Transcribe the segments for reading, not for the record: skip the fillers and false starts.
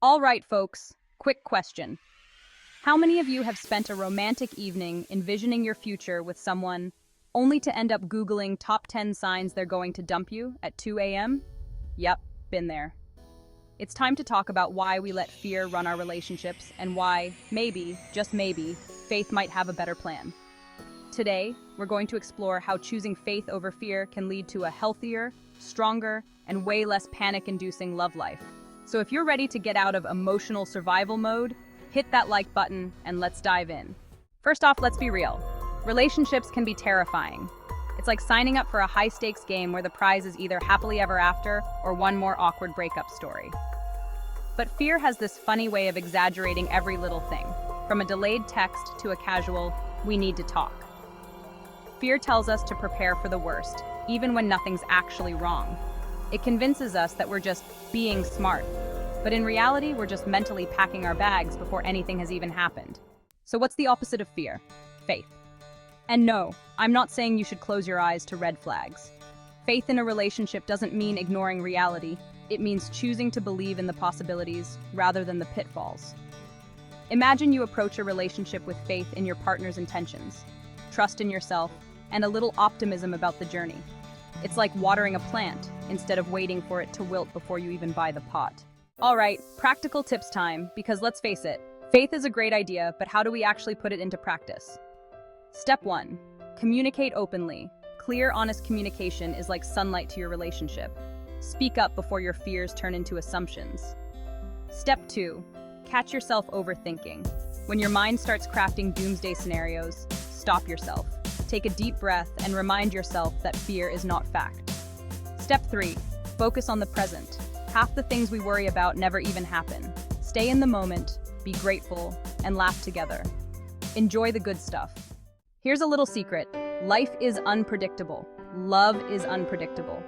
All right, folks, quick question. How many of you have spent a romantic evening envisioning your future with someone only to end up Googling top 10 signs they're going to dump you at 2 a.m.? Yep, been there. It's time to talk about why we let fear run our relationships and why, maybe, just maybe, faith might have a better plan. Today, we're going to explore how choosing faith over fear can lead to a healthier, stronger, and way less panic-inducing love life. So if you're ready to get out of emotional survival mode, hit that like button and let's dive in. First off, let's be real. Relationships can be terrifying. It's like signing up for a high-stakes game where the prize is either happily ever after or one more awkward breakup story. But fear has this funny way of exaggerating every little thing, from a delayed text to a casual, "we need to talk." Fear tells us to prepare for the worst, even when nothing's actually wrong. It convinces us that we're just being smart, but in reality, we're just mentally packing our bags before anything has even happened. So what's the opposite of fear? Faith. And no, I'm not saying you should close your eyes to red flags. Faith in a relationship doesn't mean ignoring reality. It means choosing to believe in the possibilities rather than the pitfalls. Imagine you approach a relationship with faith in your partner's intentions, trust in yourself, and a little optimism about the journey. It's like watering a plant instead of waiting for it to wilt before you even buy the pot. All right, practical tips time, because let's face it, faith is a great idea, but how do we actually put it into practice? Step 1, communicate openly. Clear, honest communication is like sunlight to your relationship. Speak up before your fears turn into assumptions. Step 2, catch yourself overthinking. When your mind starts crafting doomsday scenarios, stop yourself. Take a deep breath and remind yourself that fear is not fact. Step 3, focus on the present. Half the things we worry about never even happen. Stay in the moment, be grateful, and laugh together. Enjoy the good stuff. Here's a little secret. Life is unpredictable. Love is unpredictable.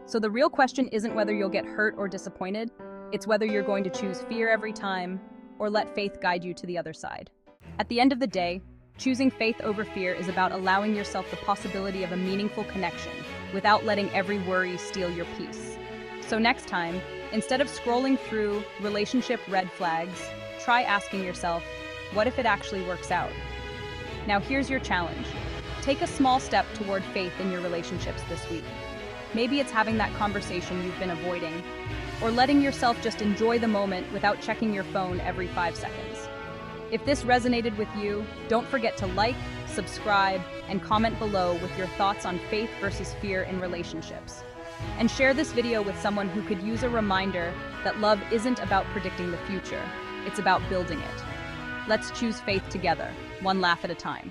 So the real question isn't whether you'll get hurt or disappointed. It's whether you're going to choose fear every time or let faith guide you to the other side. At the end of the day, choosing faith over fear is about allowing yourself the possibility of a meaningful connection without letting every worry steal your peace. So next time, instead of scrolling through relationship red flags, try asking yourself, what if it actually works out? Now here's your challenge. Take a small step toward faith in your relationships this week. Maybe it's having that conversation you've been avoiding, or letting yourself just enjoy the moment without checking your phone every 5 seconds. If this resonated with you, don't forget to like, subscribe, and comment below with your thoughts on faith versus fear in relationships. And share this video with someone who could use a reminder that love isn't about predicting the future, it's about building it. Let's choose faith together, one laugh at a time.